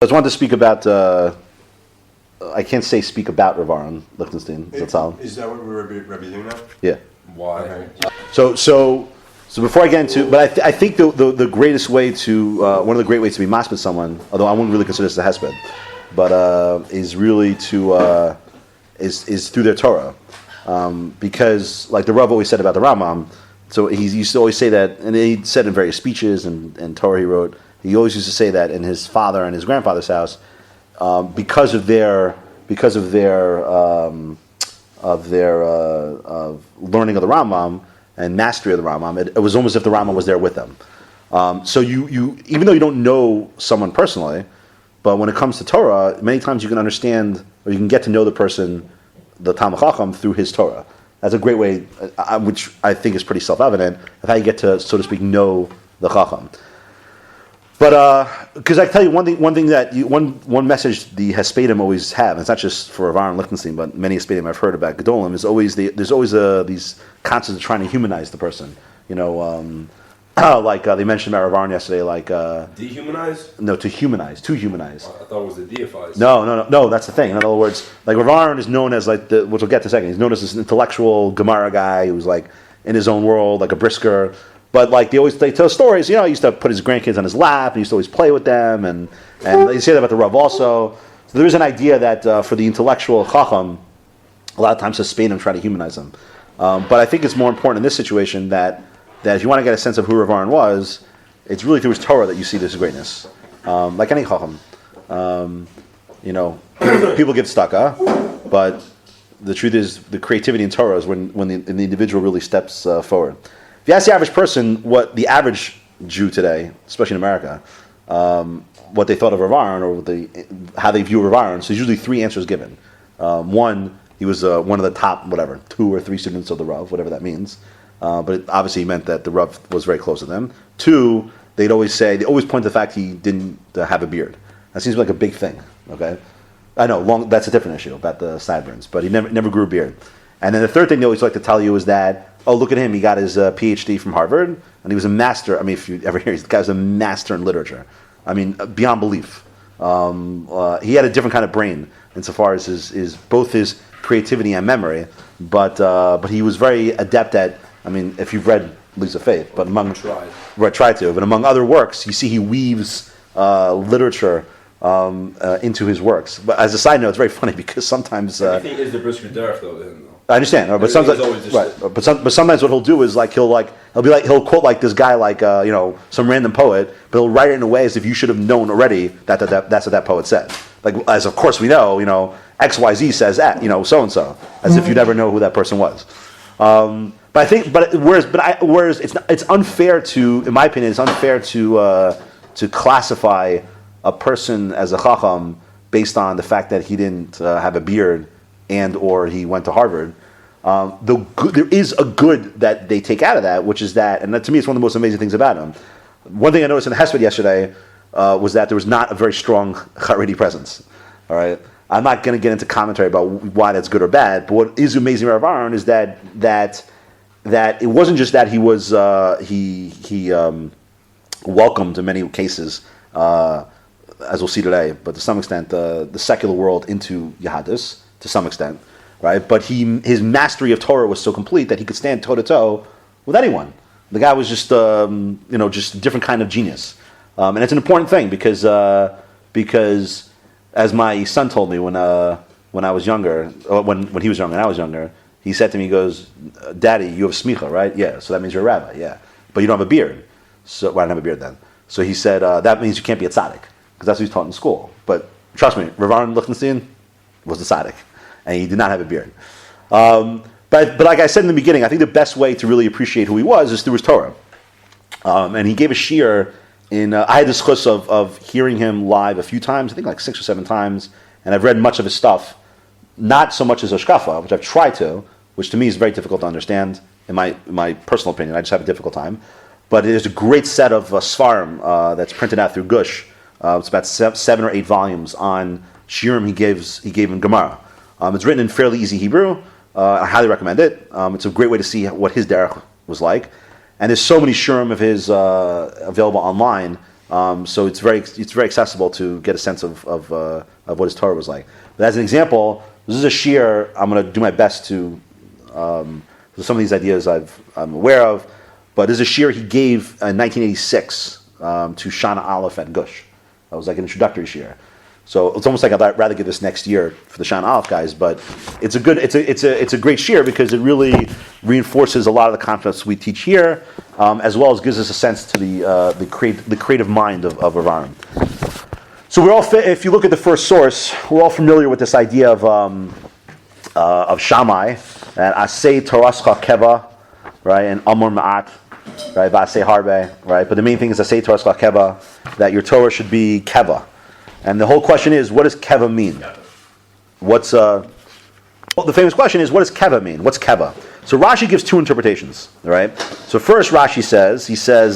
I just wanted to speak about. I can't say speak about Rav Aharon Lichtenstein. Is that what we're doing now? Yeah. Why? Okay. So before I get into, but I think the greatest way to one of the great ways to be mas with someone, although I wouldn't really consider this a hesped, but is really to is through their Torah, because like the Rav always said about the Rambam. So he used to always say that, and he said in various speeches and Torah he wrote. He always used to say that in his father and his grandfather's house, because of their learning of the Rambam and mastery of the Rambam, it was almost as if the Rambam was there with them. So you even though you don't know someone personally, but when it comes to Torah, many times you can understand or you can get to know the person, the Talmid Chacham, through his Torah. That's a great way, which I think is pretty self-evident, of how you get to, so to speak, know the Chacham. But because I tell you one thing message the Hespedim always have, and it's not just for Aharon Lichtenstein, but many Hespedim I've heard about Gedolim, is always there's always these concepts of trying to humanize the person. You know, like they mentioned about Aharon yesterday, like dehumanize? No, to humanize. I thought it was the deifize. No. That's the thing. In other words, like Aharon is known as like which we'll get to in a second. He's known as this intellectual Gemara guy who's like in his own world, like a brisker. But like they tell stories, he used to put his grandkids on his lap, and he used to always play with them, and they say that about the Rav also. So there is an idea that for the intellectual Chacham, a lot of times Hespedim try to humanize him. But I think it's more important in this situation that if you want to get a sense of who Rav Aharon was, it's really through his Torah that you see this greatness. Like any Chacham, people give tzedakah, but the truth is the creativity in Torah is when the individual really steps forward. If you ask the average person what the average Jew today, especially in America, what they thought of Rav Aharon or how they view Rav Aharon, so there's usually three answers given. One, he was one of the top, 2 or 3 students of the Rav, whatever that means. But it obviously meant that the Rav was very close to them. 2, they always point to the fact he didn't have a beard. That seems like a big thing. Okay, I know that's a different issue about the sideburns, but he never grew a beard. And then the third thing they always like to tell you is that, oh, look at him, he got his PhD from Harvard, and he was a master. I mean, if you ever hear, this guy was a master in literature. I mean, beyond belief. He had a different kind of brain insofar as his both his creativity and memory, but he was very adept at. I mean, if you've read Leaves of Faith, but tried to, but among other works, you see he weaves literature into his works. But as a side note, it's very funny because sometimes everything is the brisker derech though. I understand, but sometimes, but sometimes what he'll do is he'll quote like this guy some random poet, but he'll write it in a way as if you should have known already that's what that poet said. Like as of course we know, XYZ says that, so and so, as if you never know who that person was. But I think, whereas it's unfair to, in my opinion, it's unfair to classify a person as a chacham based on the fact that he didn't have a beard and or he went to Harvard. There is a good that they take out of that, which is that, and that, to me, it's one of the most amazing things about him. One thing I noticed in the Hesped yesterday was that there was not a very strong Haredi presence. All right, I'm not going to get into commentary about why that's good or bad, but what is amazing about Aharon is that it wasn't just that he was he welcomed in many cases, as we'll see today, but to some extent the secular world into Yahadus to some extent, right? But his mastery of Torah was so complete that he could stand toe to toe with anyone. The guy was just just a different kind of genius, and it's an important thing because as my son told me when I was younger, or when he was younger and I was younger, he said to me, he goes, "Daddy, you have smicha, right? Yeah, so that means you're a rabbi, yeah. But you don't have a beard." So I didn't have a beard then. So he said, that means you can't be a tzaddik, because that's what he's taught in school. But trust me, Rav Aharon Lichtenstein was a tzaddik, and he did not have a beard. But like I said in the beginning, I think the best way to really appreciate who he was is through his Torah. And he gave a shiur I had the chus of hearing him live a few times, I think like 6 or 7 times, and I've read much of his stuff, not so much as Ashkafa, which I've tried to, which to me is very difficult to understand, in my personal opinion. I just have a difficult time. But there's a great set of Svarim that's printed out through Gush. It's about 7 or 8 volumes on shiurim he gave in Gemara. It's written in fairly easy Hebrew. I highly recommend it. It's a great way to see what his derech was like. And there's so many shiurim of his available online So it's very accessible to get a sense of what his Torah was like. But as an example, this is a shiur I'm going to do my best to. So some of these ideas I'm aware of, but this is a shiur he gave in 1986 to Shana Aleph at Gush. That was like an introductory shiur. So it's almost like I'd rather give this next year for the Shana Aleph guys, but it's a great shiur because it really reinforces a lot of the concepts we teach here, as well as gives us a sense to the creative mind of Aharon. So if you look at the first source, we're all familiar with this idea of Shammai, and Asay Torascha Keva, right, and Amor Ma'at, right, Vasay Harbe, right. But the main thing is Asay Torascha Keva, that your Torah should be Keva. And the whole question is, what does Keva mean? The famous question is, what does Keva mean? What's Keva? So Rashi gives two interpretations, right? So first Rashi says,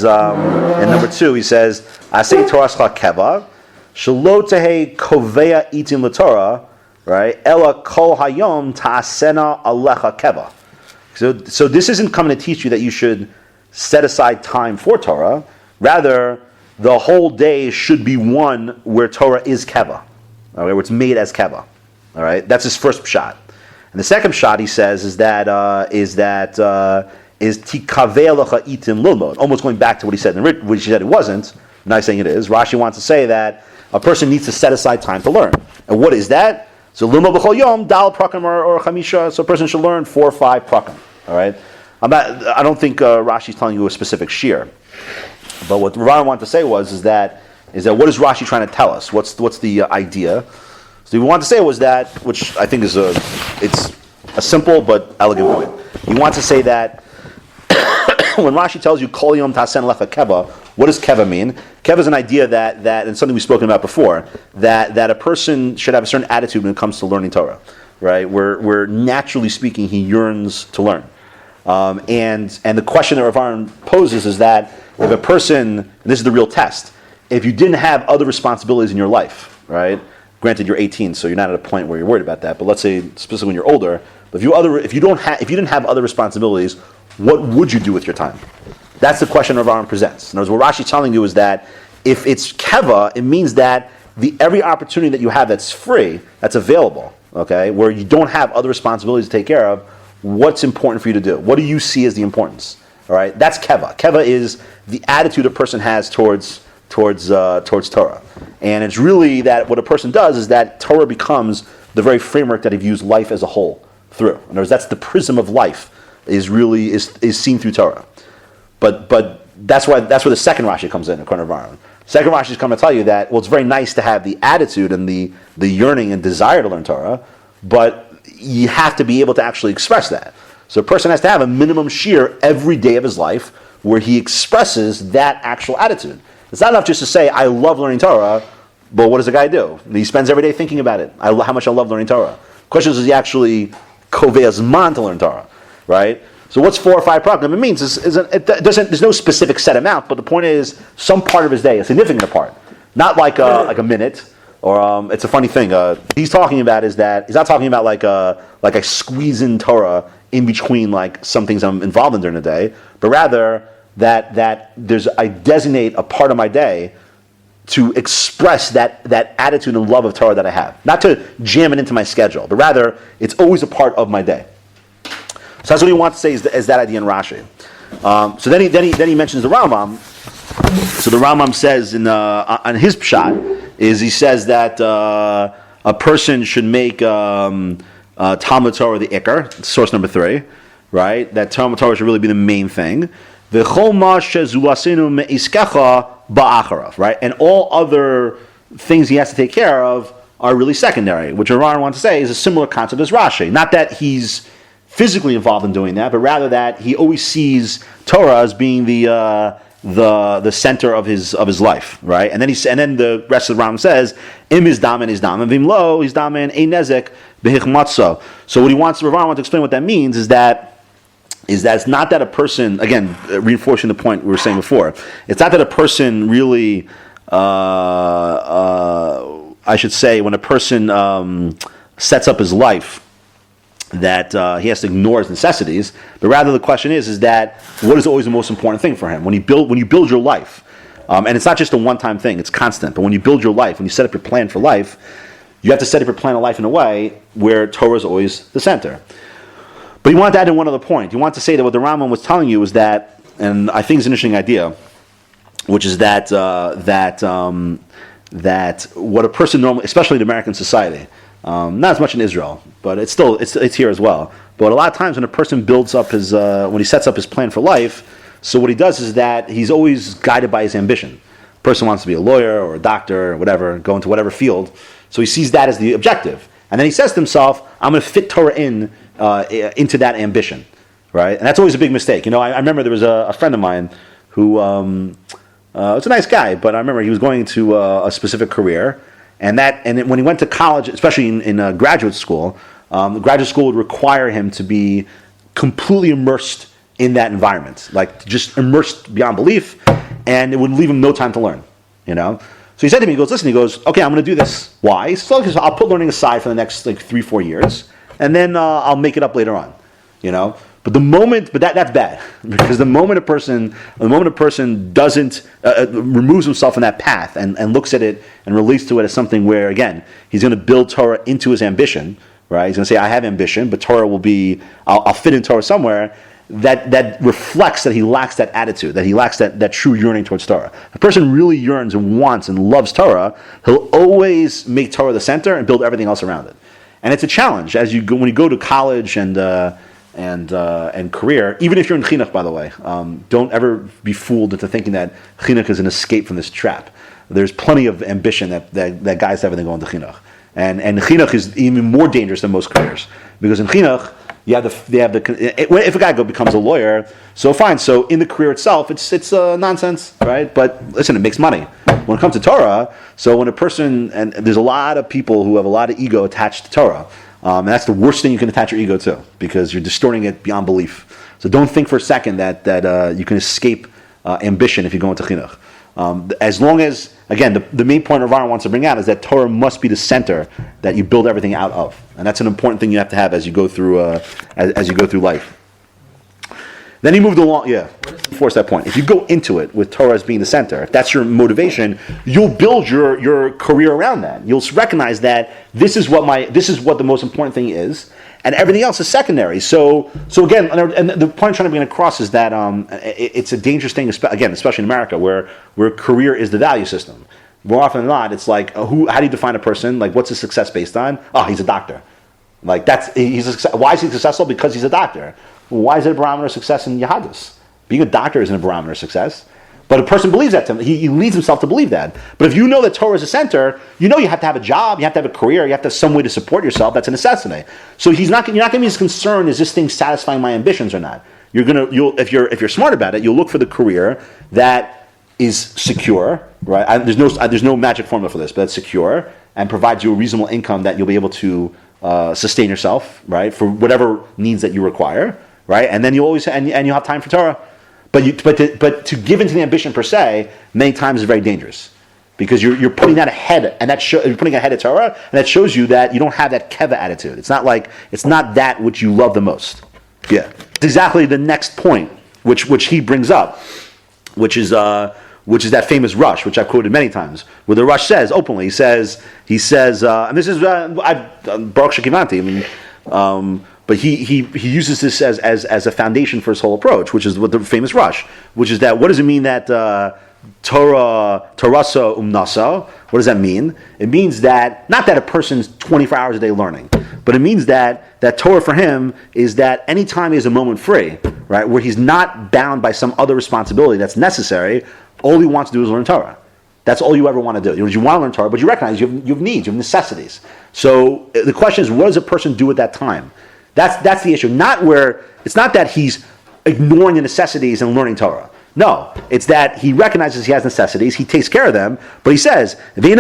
in number 2, he says, Asay Torascha Keva, Shelo Tehe Kovea Itin LaTorah, right? Ela Kol Hayom Ta'asena Alecha Keva. So this isn't coming to teach you that you should set aside time for Torah. Rather, the whole day should be one where Torah is keva, all right, where it's made as keva. All right, that's his first pshat. And the second pshat he says is tikavei lecha itin lilmod. Almost going back to what he said, which he said it wasn't. Now he's saying it is. Rashi wants to say that a person needs to set aside time to learn. And what is that? So lilmod b'chol yom dal prakim or chamisha. So a person should learn 4 or 5 prakim. All right. I don't think Rashi's telling you a specific shiur. But what Aharon wanted to say is that what is Rashi trying to tell us? What's the idea? So what he wanted to say was that, which I think is it's a simple but elegant point. He wants to say that when Rashi tells you Kol Yom Tasen Lecha Keva, what does Keva mean? Keva is an idea that and something we've spoken about before, that a person should have a certain attitude when it comes to learning Torah, right? Where naturally speaking he yearns to learn. And the question that Aharon poses is that if a person, and this is the real test, if you didn't have other responsibilities in your life, right? Granted, you're 18, so you're not at a point where you're worried about that. But let's say, especially when you're older, but if you didn't have other responsibilities, what would you do with your time? That's the question Aharon presents. In other words, what Rashi's telling you is that if it's keva, it means that every opportunity that you have that's free, that's available, okay, where you don't have other responsibilities to take care of, what's important for you to do? What do you see as the importance? All right, that's keva. Keva is the attitude a person has towards Torah, and it's really that what a person does is that Torah becomes the very framework that he views life as a whole through. In other words, that's the prism of life is seen through Torah. But that's where the second Rashi comes in according to Aharon. Second Rashi is coming to tell you that it's very nice to have the attitude and the yearning and desire to learn Torah, but you have to be able to actually express that. So a person has to have a minimum shiur every day of his life where he expresses that actual attitude. It's not enough just to say, I love learning Torah, but what does a guy do? He spends every day thinking about it, how much I love learning Torah. The question is he actually koveas man to learn Torah, right? So what's 4 or 5 prakim? It means there's no specific set amount, but the point is some part of his day, a significant part. Not like a minute, or it's a funny thing. He's talking about is that he's not talking about like I squeeze in Torah in between like some things I'm involved in during the day, but rather that I designate a part of my day to express that attitude and love of Torah that I have. Not to jam it into my schedule, but rather it's always a part of my day. So that's what he wants to say is that idea in Rashi. So then he mentions the Rambam. So the Rambam says on his pshat is he says that a person should make Talmud Torah the ikar, source number 3, right? That Talmud Torah should really be the main thing. V'chol ma shezulasinu me'iskecha ba'acharav, right? And all other things he has to take care of are really secondary, which Aharon wants to say is a similar concept as Rashi. Not that he's physically involved in doing that, but rather that he always sees Torah as being the center of his life, right? And then the rest of the Rambam says, Im is damen, vim lo is damen ein nezek behichmatzo. So what Aharon wants to explain what that means is that it's not that a person, again, reinforcing the point we were saying before, it's not that a person really, I should say, when a person sets up his life, that he has to ignore his necessities, but rather the question is that what is always the most important thing for him when you build your life? And it's not just a one-time thing, it's constant. But when you build your life, when you set up your plan for life, you have to set up your plan of life in a way where Torah is always the center. But he wanted to add in one other point. He wanted to say that what the Rambam was telling you is that, and I think it's an interesting idea, which is that that what a person normally, especially in American society, not as much in Israel, but it's here as well. But a lot of times when a person builds up his, when he sets up his plan for life, so what he does is that he's always guided by his ambition. A person wants to be a lawyer or a doctor or whatever, go into whatever field, so he sees that as the objective. And then he says to himself, I'm going to fit Torah into that ambition, right? And that's always a big mistake. I remember there was a friend of mine who was a nice guy, but I remember he was going to a specific career, and when he went to college, especially in graduate school would require him to be completely immersed in that environment, like just immersed beyond belief, and it would leave him no time to learn, So he said to me, he goes, okay, I'm going to do this. Why? So I'll put learning aside for the next 3-4 years, and then I'll make it up later on, But that's bad, because the moment a person doesn't removes himself from that path and looks at it and relates to it as something where, again, he's going to build Torah into his ambition, right? He's going to say, I have ambition, but Torah will be, I'll fit in Torah somewhere. That reflects that he lacks that attitude, that he lacks that true yearning towards Torah. If a person really yearns and wants and loves Torah, he'll always make Torah the center and build everything else around it. And it's a challenge when you go to college and career, even if you're in chinuch, by the way. Don't ever be fooled into thinking that chinuch is an escape from this trap. There's plenty of ambition that guys have when they go into chinuch. And chinuch is even more dangerous than most careers. Because in chinuch, if a guy becomes a lawyer, so fine. So in the career itself, it's nonsense, right? But listen, it makes money. When it comes to Torah, so when a person, and there's a lot of people who have a lot of ego attached to Torah, and that's the worst thing you can attach your ego to, because you're distorting it beyond belief. So don't think for a second that you can escape ambition if you go into chinuch. As long as, again, the main point Aharon wants to bring out is that Torah must be the center that you build everything out of, and that's an important thing you have to have as you go through as you go through life. Then he moved along. Yeah, force that point. If you go into it with Torah as being the center, if that's your motivation, you'll build your career around that. You'll recognize that this is what the most important thing is, and everything else is secondary. So again, and the point I'm trying to bring across is that it's a dangerous thing, again, especially in America, where career is the value system. More often than not, it's like, how do you define a person? Like, what's his success based on? Oh, he's a doctor. Like why is he successful? Because he's a doctor. Why is it a barometer of success in Yahadus? Being a doctor isn't a barometer of success. But a person believes that to him. He leads himself to believe that. But if you know that Torah is a center, you have to have a job, you have to have a career, you have to have some way to support yourself. That's a necessity. So you're not going to be as concerned, is this thing satisfying my ambitions or not? If you're smart about it, you'll look for the career that is secure, right? There's no magic formula for this, but it's secure and provides you a reasonable income that you'll be able to sustain yourself, right, for whatever needs that you require, right? And then you always and you'll have time for Torah. But to give into the ambition per se, many times is very dangerous, because you're putting that ahead, and you're putting ahead of Torah, and that shows you that you don't have that keva attitude. It's not that which you love the most. Yeah, it's exactly the next point which he brings up, which is that famous Rush, which I've quoted many times, where the Rush says openly, he says, and this is Baruch Shekivanti. But he uses this as a foundation for his whole approach, which is what the famous Rush, which is that, what does it mean that Torasa umnasa? What does that mean? It means that, not that a person's 24 hours a day learning, but it means that Torah for him is that anytime he has a moment free, right, where he's not bound by some other responsibility that's necessary, all he wants to do is learn Torah. That's all you ever want to do. You want to learn Torah, but you recognize you have needs, you have necessities. So the question is, what does a person do at that time? That's the issue. It's not that he's ignoring the necessities and learning Torah. No, it's that he recognizes he has necessities, he takes care of them, but he says, he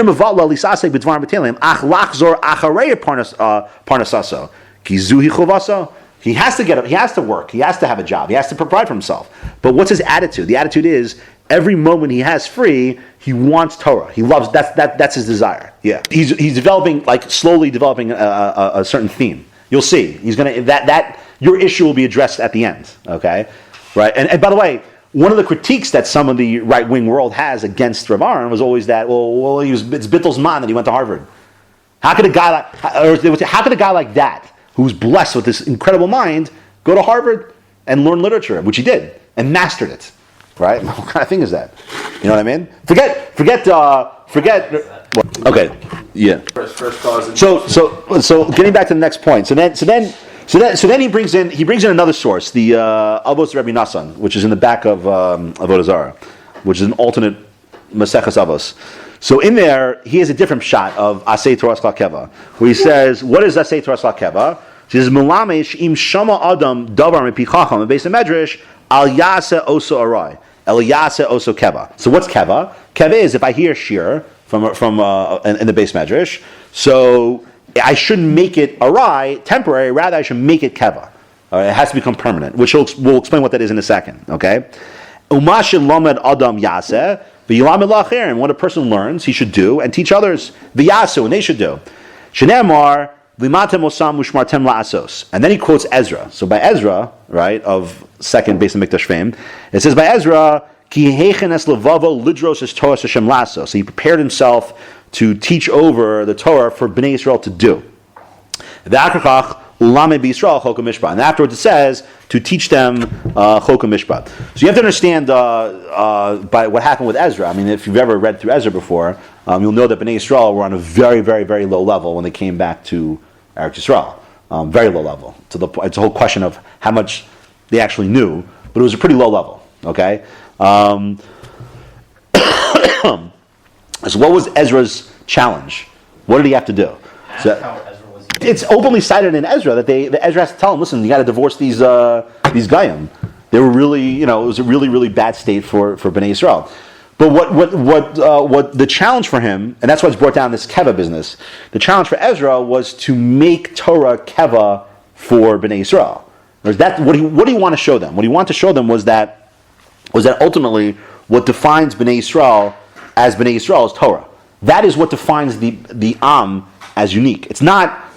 has to get up, he has to work, he has to have a job, he has to provide for himself. But what's his attitude? The attitude is, every moment he has free, he wants Torah. He loves, that's his desire. Yeah. He's developing, slowly developing a certain theme. You'll see. He's gonna that your issue will be addressed at the end. Okay, right? And by the way, one of the critiques that some of the right-wing world has against Rav Aharon was always that, it's Bittel's man that he went to Harvard. How could a guy like that, who's blessed with this incredible mind, go to Harvard and learn literature, which he did, and mastered it, right? What kind of thing is that? You know what I mean? Forget. Okay, yeah. First cause. So getting back to the next point. So then he brings in another source, the Avos Rabbi Nassan, which is in the back of Avodah Zarah, which is an alternate Maseches Avos. So in there, he has a different shot of Asay Torah Keva, where he says, what is Asay Torah Keva? He says, Melamesh im shama adam davar mepichacham based on Medrash al yase oso arai el yase oso keva. So what's keva? Keva is if I hear shir from in the base Medrash, so I shouldn't make it arai temporary. Rather, I should make it keva. It has to become permanent, which we'll explain what that is in a second. Okay. Umashin lamed adam yase. And what a person learns, he should do, and teach others. V'yasu, and they should do. Shenemar limatem osam ushmartem la'asos. And then he quotes Ezra. So by Ezra, right, of second Beis Hamikdash fame, it says by Ezra, ki heichen es levavo lidros es Torah Hashem la'asos. So he prepared himself to teach over the Torah for Bnei Israel to do. V'akrachach ulame b'Yisrael chok mishpat. And afterwards it says to teach them chok mishpat. So you have to understand by what happened with Ezra. I mean, if you've ever read through Ezra before, you'll know that Bnei Israel were on a very, very, very low level when they came back to Eretz Yisrael. Very low level. It's a whole question of how much they actually knew, but it was a pretty low level. Okay. So what was Ezra's challenge? What did he have to do? It's openly cited in Ezra that Ezra has to tell him, listen, you got to divorce these Gayim. They were really, it was a really, really bad state for Bnei Israel. But what the challenge for him, and that's why it's brought down this keva business. The challenge for Ezra was to make Torah keva for Bnei Israel. What do you want to show them? What he wanted to show them was that ultimately what defines Bnei Israel as Bnei Israel is Torah. That is what defines the Am as unique. It's not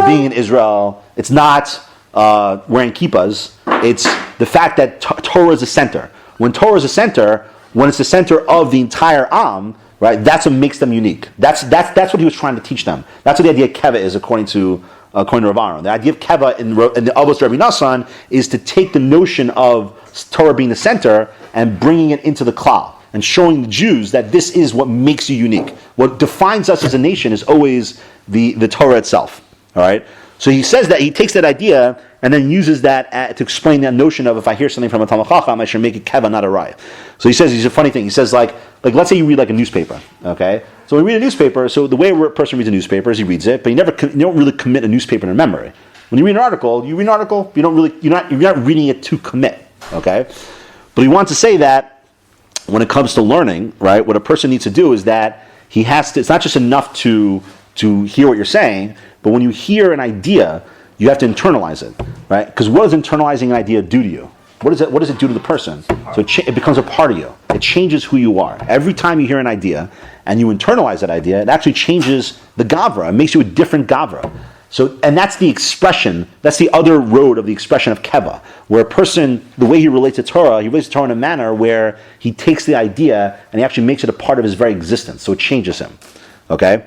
being in Israel. It's not wearing kippahs. It's the fact that Torah is the center. When Torah is the center, when it's the center of the entire Am, right? That's what makes them unique. That's what he was trying to teach them. That's what the idea of keva is, according to Rav Aharon. The idea of keva in the Avos Rabbi Nassan is to take the notion of Torah being the center and bringing it into the klal and showing the Jews that this is what makes you unique. What defines us as a nation is always the Torah itself. All right. So he says that he takes that idea and then uses that to explain that notion of if I hear something from a Talmid Chacham, I should make it keva, not a raya. So he says, he's a funny thing. He says like let's say you read like a newspaper. Okay. So when you read a newspaper, so the way a person reads a newspaper is he reads it, but you don't really commit a newspaper to memory. When you read an article, you're not reading it to commit. Okay. But he wants to say that when it comes to learning, right, what a person needs to do is that he has to. It's not just enough to hear what you're saying, but when you hear an idea, you have to internalize it, right? Because what does internalizing an idea do to you? What does it do to the person? So it becomes a part of you. It changes who you are. Every time you hear an idea and you internalize that idea, it actually changes the gavra. It makes you a different gavra. So, and that's the expression, that's the other road of the expression of keva, where a person, the way he relates to Torah, he relates to Torah in a manner where he takes the idea and he actually makes it a part of his very existence. So it changes him. Okay?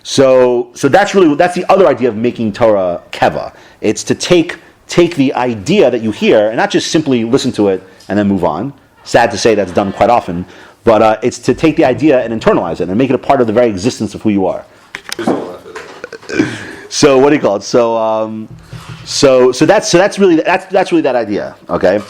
So that's the other idea of making Torah keva. It's to take the idea that you hear and not just simply listen to it and then move on. Sad to say that's done quite often, but it's to take the idea and internalize it and make it a part of the very existence of who you are. So what do you call it? So that's really that idea. Okay.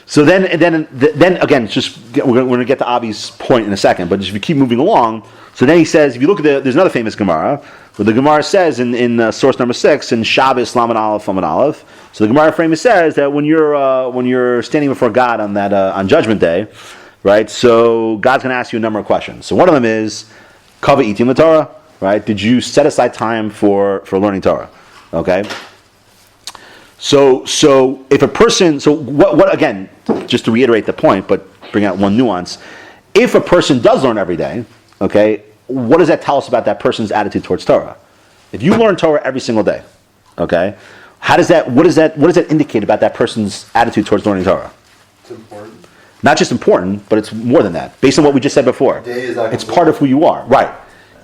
So then again, we're going to get to Avi's point in a second, but if you keep moving along, so then he says, if you look at there's another famous Gemara where the Gemara says in source number 6 in Shabbos Lamed Aleph Lamed Aleph. So the Gemara frame says that when you're standing before God on that on Judgment Day, right? So God's going to ask you a number of questions. So one of them is Kava Itim the Torah. Right? Did you set aside time for learning Torah? Okay. So if a person, what again? Just to reiterate the point, but bring out one nuance. If a person does learn every day, okay, what does that tell us about that person's attitude towards Torah? If you learn Torah every single day, okay, what does that indicate about that person's attitude towards learning Torah? It's important. Not just important, but it's more than that. Based on what we just said before. It's part of who you are. Right.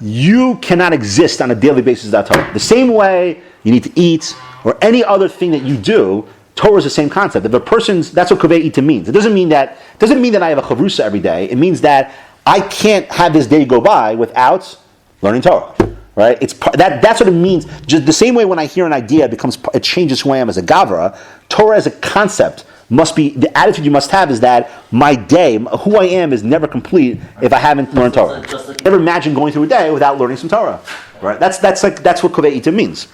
You cannot exist on a daily basis without Torah. The same way you need to eat or any other thing that you do, Torah is the same concept. If a person's, that's what kovei ita means. It doesn't mean that I have a chavrusa every day. It means that I can't have this day go by without learning Torah. Right? That's what it means. Just the same way when I hear an idea, it changes who I am as a gavra. Torah as a concept must be, the attitude you must have is that my day, who I am, is never complete if I haven't learned Torah. Never imagine going through a day without learning some Torah. Right? That's what kovei ita means.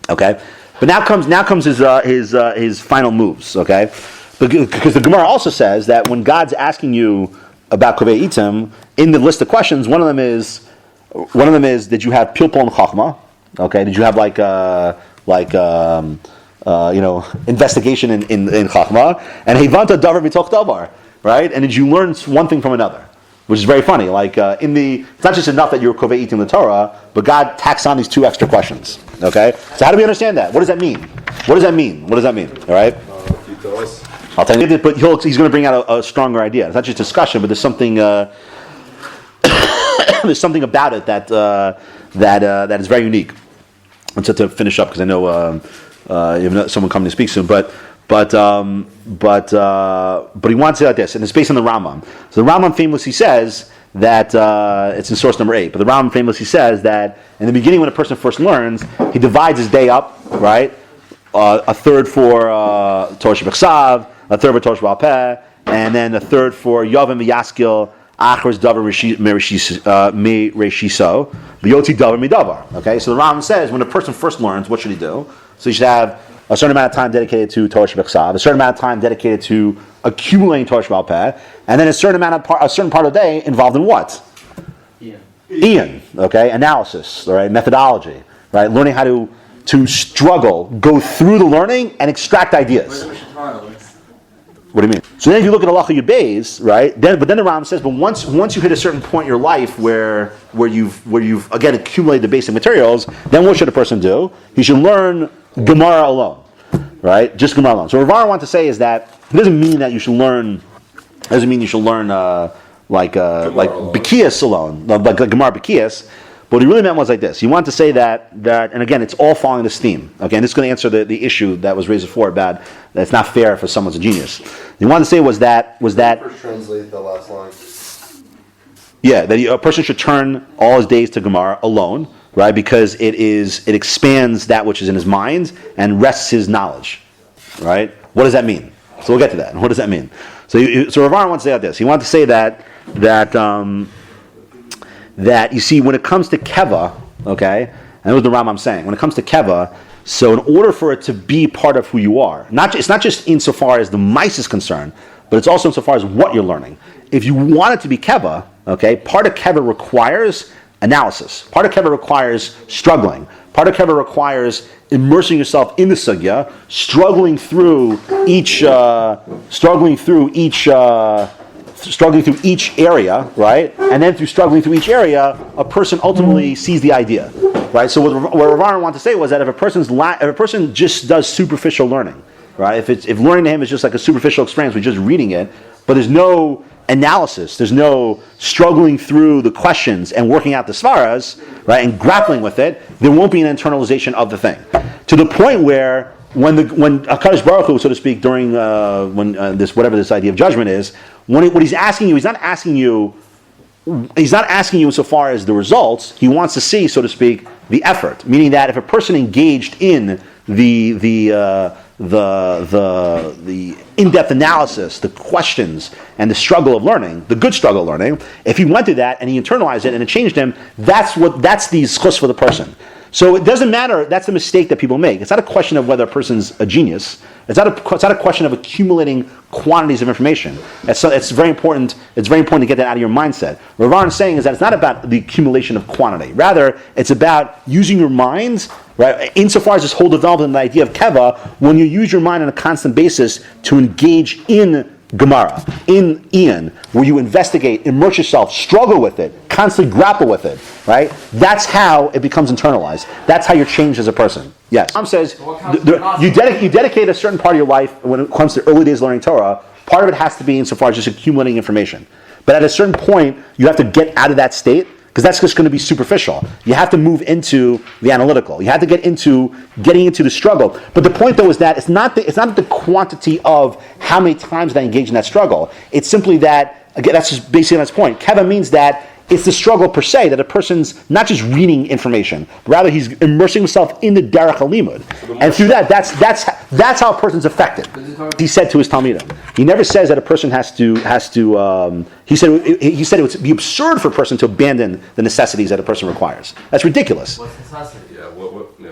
Okay? But now comes his final moves. Okay? Because the Gemara also says that when God's asking you about kovei itim, in the list of questions, one of them is, did you have pilpul and chachma? Okay? Did you have investigation in chachma? And hevanta davar mitoch davar, right? And did you learn one thing from another? Which is very funny. It's not just enough that you're kovei itim the Torah, but God tacks on these two extra questions. Okay? So how do we understand that? What does that mean? What does that mean? All right? You tell us. I'll tell you, but he's going to bring out a stronger idea. It's not just discussion, but there's something. There's something about it that is very unique. And so to finish up, because I know you have someone coming to speak soon, but he wants it like this, and it's based on the Rambam. So the Rambam famously says that it's in source number 8. But the Rambam famously says that in the beginning, when a person first learns, he divides his day up, right? A third for Torah Shebechsav, a third for Torah Sheba'al Peh, and then a third for Yavim V'Yaskil. Achros davar mereshiso, v'yoti davar midavar. Okay, so the Rambam says when a person first learns, what should he do? So he should have a certain amount of time dedicated to Torah Shebechsav, a certain amount of time dedicated to accumulating Torah Sheba'al Peh, and then a certain part of the day involved in what? Ian. Okay, analysis, all right, methodology, right, learning how to struggle, go through the learning and extract ideas. What do you mean? So then if you look at Halacha Yud Beis, right? But then the Rambam says, but once you hit a certain point in your life where you've again accumulated the basic materials, then what should a person do? He should learn Gemara alone, right? Just Gemara alone. So what Rav wants to say is that it doesn't mean that you should learn. Like Bekias alone, like Gemara Bekias. But what he really meant was like this. He wanted to say that, and again, it's all following this theme. Okay, and this is going to answer the issue that was raised before about that it's not fair if someone's a genius. He wanted to say was that. First translate the last line. Yeah, that a person should turn all his days to Gemara alone, right? Because it expands that which is in his mind and rests his knowledge, right? What does that mean? So we'll get to that. What does that mean? So Rav Aharon wants to say like this. He wants to say that you see, when it comes to Keva, okay, and that was the Rambam saying, when it comes to Keva, so in order for it to be part of who you are, it's not just insofar as the mice is concerned, but it's also insofar as what you're learning. If you want it to be Keva, okay, part of Keva requires analysis. Part of Keva requires struggling. Part of Keva requires immersing yourself in the sugya, struggling through each area, right? And then through struggling through each area, a person ultimately sees the idea, right? So what Rav Aharon wanted to say was that if a person just does superficial learning, right? If learning to him is just like a superficial experience with just reading it, but there's no analysis, there's no struggling through the questions and working out the svaras, right, and grappling with it, there won't be an internalization of the thing. To the point where when HaKadosh Baruch Hu, so to speak, during this idea of judgment is, what he's asking you, he's not asking you insofar as the results. He wants to see, so to speak, the effort. Meaning that if a person engaged in the in-depth analysis, the questions, and the struggle of learning, the good struggle of learning, if he went through that and he internalized it and it changed him, that's the schus for the person. So it doesn't matter. That's the mistake that people make. It's not a question of whether a person's a genius. It's not a question of accumulating quantities of information. It's very important. It's very important to get that out of your mindset. What Rav Aharon is saying is that it's not about the accumulation of quantity. Rather, it's about using your mind, right? Insofar as this whole development, the idea of keva, when you use your mind on a constant basis to engage in Gemara, in Ian, where you investigate, immerse yourself, struggle with it, constantly grapple with it, right? That's how it becomes internalized. That's how you're changed as a person. Yes. Tom says you dedicate a certain part of your life when it comes to early days learning Torah Part of it has to be insofar as just accumulating information. But at a certain point, you have to get out of that state, because that's just going to be superficial. You have to move into the analytical. You have to get into getting into the struggle. But the point, though, is that it's not the quantity of how many times that I engage in that struggle. It's simply that, again, that's just basically on its point. Keva means that it's the struggle per se, that a person's not just reading information, but rather he's immersing himself in the derech halimud, and through that's how a person's affected. He said to his talmidim. He never says that a person has to. He said it would be absurd for a person to abandon the necessities that a person requires. That's ridiculous. What's necessity? Yeah,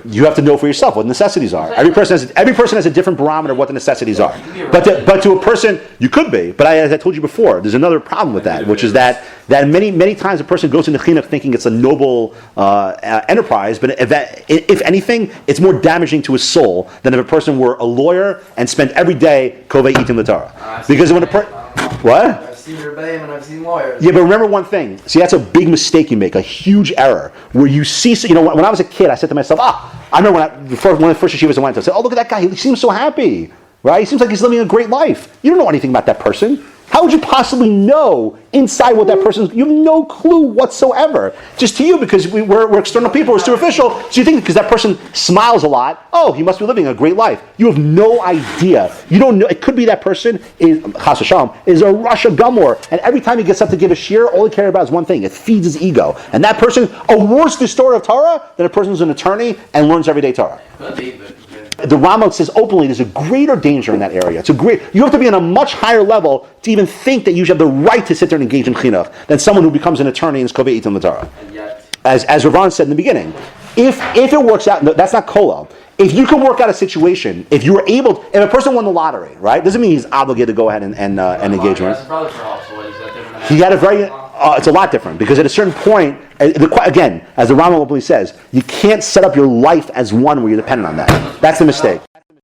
You have to know for yourself what necessities are. Every person has a different barometer of what the necessities are. But to a person, you could be. But as I told you before, there's another problem with that, which is that many times a person goes into chinuch thinking it's a noble enterprise, but if anything, it's more damaging to his soul than if a person were a lawyer and spent every day kovei eating the Torah. Because when a what? I've seen rebbeim and I've seen lawyers. Yeah, but remember one thing. See, that's a big mistake you make, a huge error, where you see, when I was a kid, I said to myself, I remember one of the first yeshivas I went to, I said, oh, look at that guy, he seems so happy, right? He seems like he's living a great life. You don't know anything about that person. How would you possibly know inside what that person's, you have no clue whatsoever. Just to you, because we're external people, we're superficial, so you think because that person smiles a lot, oh, he must be living a great life. You have no idea. You don't know, it could be that person is, Chas v'shalom, is a Rasha Gumor, and every time he gets up to give a shir, all he cares about is one thing, it feeds his ego. And that person, a worse distorter of Torah than a person who's an attorney and learns everyday Torah. Could be, but The Rambam says openly there's a greater danger in that area. You have to be on a much higher level to even think that you should have the right to sit there and engage in chinuch than someone who becomes an attorney and is kovei itim l'Torah. and yet, As Ravan said in the beginning, if it works out, no, that's not kolo. If you can work out a situation, if a person won the lottery, right, doesn't mean he's obligated to go ahead and engage in it. his brother for help, so what, he's got different. He had a very, it's a lot different, because at a certain point, again, as the Rambam openly says, you can't set up your life as one where you're dependent on that. That's the mistake.